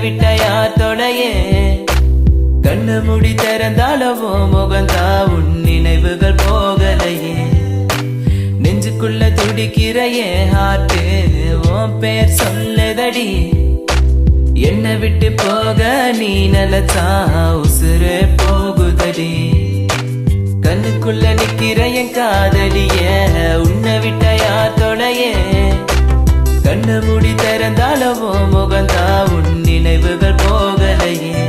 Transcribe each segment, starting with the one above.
விட்ட யார் தொடையே கண்ணு முடி திறந்தாலவோ முகந்தா உன் நினைவுகள் போகலையே நெஞ்சுக்குள்ள துடிக்கிறையே ஹார்ட்டு உன் பேர் சொல்லுதடி என்ன விட்டு போக நீ நிலச்சா உசுறு போகுதடி கண்ணுக்குள்ள நிக்கிற என் காதலிய உன்னை விட்ட யார் தொலையே கண்ணு மூடி திறந்தாலவோ முகந்தா உன் நினைவுகள் போகலையே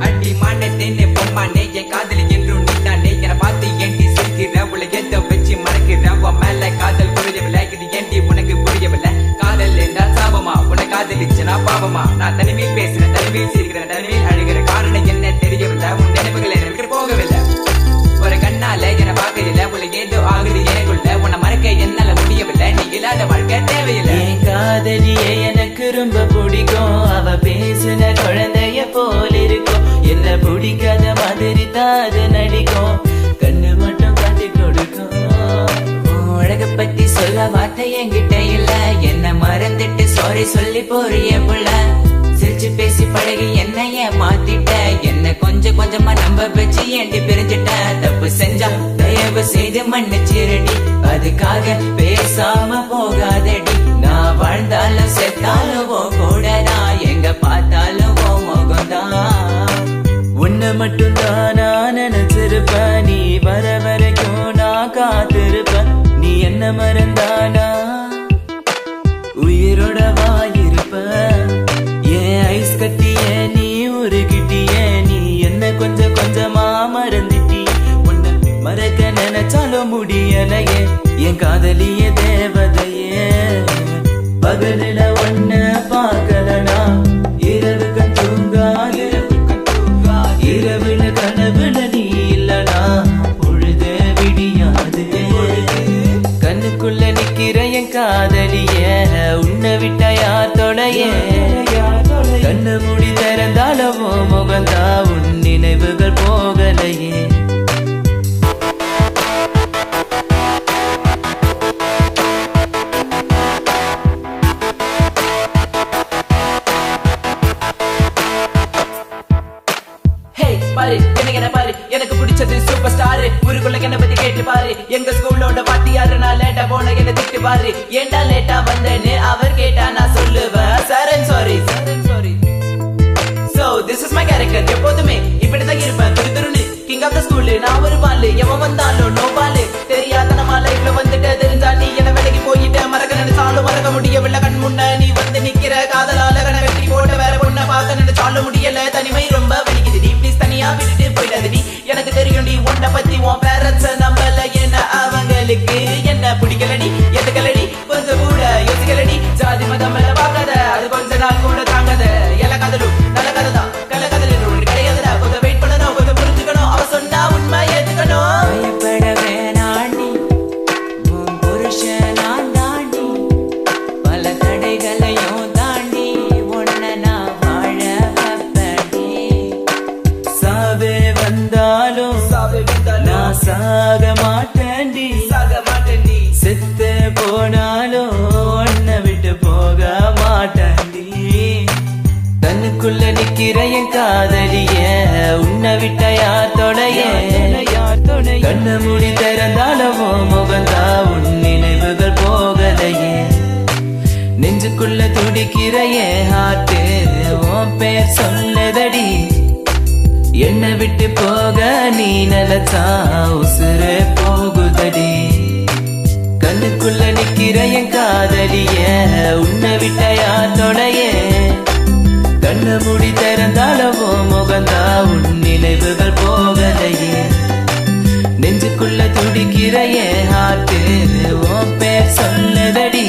அடி மானத்தேனே பொம்மானே என் காதலி என்றும் நீதானே என பார்த்து ஏண்டி சிரிக்கிற உள்ள எந்த வச்சு மறக்கிற உன் மேல காதல் புரியவில்லை இது ஏண்டி உனக்கு புரியவில்லை காதல் என்றால் சாபமா உன்னை காதலிச்சனா பாவமா நான் தனிமையில் பேசுறேன் தனிமையில் சிரிக்கிறேன் தனிமையில் அழுகிற காரணம் என்ன தெரியவில்லை உன் நினைவுகள் என்னை விட்டு போகவில்லை ஒரு கண்ணால என பார்க்கல உள்ள ஏதோ ஆகுது எனக்குள்ள உன்னை மறக்க என்னால முடியவில்லை நீ இல்லாத வாழ்க்கை தேவையில்லை என் காதலியே எனக்கு ரொம்ப பிடிக்கும் அவ பேசுன குழந்தைய போல இருக்கும் என்ன பிடிக்காத மாதிரி தாது நடிக்கும் கண்ணு மட்டும் காட்டி கொடுக்கும் அழக பத்தி சொல்ல வார்த்தை என்கிட்ட இல்ல என்ன மறந்துட்டு சாரி சொல்லி போறிய புள்ள சிரிச்சு பேசி பழகி என்னைய மாத்திட்ட என்ன கொஞ்சம் கொஞ்சமா நம்ப வச்சு ஏண்டி பிரிஞ்சிட்ட தப்பு செஞ்சா தயவு செய்து மன்னிச்சிரடி அதுக்காக பேசாம போகாதடி நான் வாழ்ந்தாலும் செத்தாலும் கூட நான் எங்க பார்த்தாலும் முகம்தான் உன்னை மட்டும் தான் நான் நினைச்சிருப்பேன் நீ வர வரைக்கும் நான் காத்திருப்பேன் நீ என்ன மறந்தானா உயிரோட வாயிருப்ப ஏன் ஐஸ் கட்டிய நீ உருகிட்டிய நீ என்ன கொஞ்சம் கொஞ்சமா மறந்துட்டி உன்னை மறக்க நினைச்சாலும் முடியலையே என் காதலிய தேவதையே பகலில ஒன்ன பார்க்கலனா இரவு கண் தூங்காது இரவுல கனவுல நீ இல்லனா பொழுது விடியாது கண்ணுக்குள்ள நிக்கிற என் காதலிய உன்னை விட்ட யார் தொலையே கண்ணு மூடி திறந்தாலவோ முகந்தா உன் நினைவுகள் போகலையே பாரு என்ன பாரு எனக்கு பிடிச்சது சூப்பர் ஸ்டார் ஊருக்குள்ள என்ன பத்தி கேட்டு பாரு எங்க ஸ்கூலோட வாத்தியாரு நான் லேட்டா போன என்ன திட்டு பாரு ஏண்டா லேட்டா வந்தேன்னு அவர் கேட்டா நான் சொல்லுவேன் sir sorry so this is my character எப்போதுமே இப்படிதான் இருப்பேன் துருதுருன்னு கிங் ஆஃப் த ஸ்கூல் நான் ஒரு பாலு எவன் வந்தாலும் நோ பாலு தெரியாத நம்ம லைஃப்ல வந்துட்டு தெரிஞ்சா நீ என்ன வேலைக்கு போயிட்டு மறக்க நினைச்சாலும் மறக்க முடியவில்லை கண் முன்ன நீ வந்து நிக்கிற காதலால கண வெட்டி போட்டு வேற பொண்ணை பார்க்க நினைச்சாலும் முடியல தனிமை ரொம்ப வலிக்குது நீ ப்ளீஸ் தனியா விட்டுட்டு போயிடாது நீ எனக்கு தெரியும் நீ உன்னை பத்தி உன் பேரண்ட்ஸ் நம்பல என்ன அவங்களுக்கு என்ன பிடிக்கலடி எதுக்கலடி கொஞ்சம் கூட யோசிக்கலடி ஜாதி மதம் எல்லாம் பார்க்காத அது கொஞ்ச நாள் கூட தாங்காத எல்லா கதலும் நல்ல கதை தான் கள்ள கதல் ஒன்று கிடையாதுடா கொஞ்சம் வெயிட் பண்ணணும் கொஞ்சம் புரிஞ்சுக்கணும் அவ சொன்னா உண்மை ஏத்துக்கணும் பயப்பட வேணாண்டி உன் புருஷன் நான் தாண்டி பல தடைகளையும் தாண்டி உன்னை நான் வாழ வைப்பேன்டி சாவே வந்தாலும் நான் சாக மாட்டேன்டி செத்து போனாலும் உன்னை விட்டு போக மாட்டேன்டி கண்ணுக்குள்ள நிக்கிற என் காதலிய உன்னை விட்ட யார் தொலையே கண்ணு மூடி திறந்தாலவோ முகந்தா உன் நினைவுகள் போகலையே நெஞ்சுக்குள்ள துடிக்கிறையே ஹார்ட்டு உன் பேர் சொல்லுதடி என்ன விட்டு போக நீ நிலச்சா உசுறு போகுதடி கண்ணுக்குள்ள நிக்கிற என் காதலிய உன்னை விட்ட யார் தொலையே கண்ணு மூடி திறந்தாலவோ முகந்தா உன் நினைவுகள் போகலையே நெஞ்சுக்குள்ள துடிக்கிறையே ஹார்ட்டு உன் பேர் சொல்லுதடி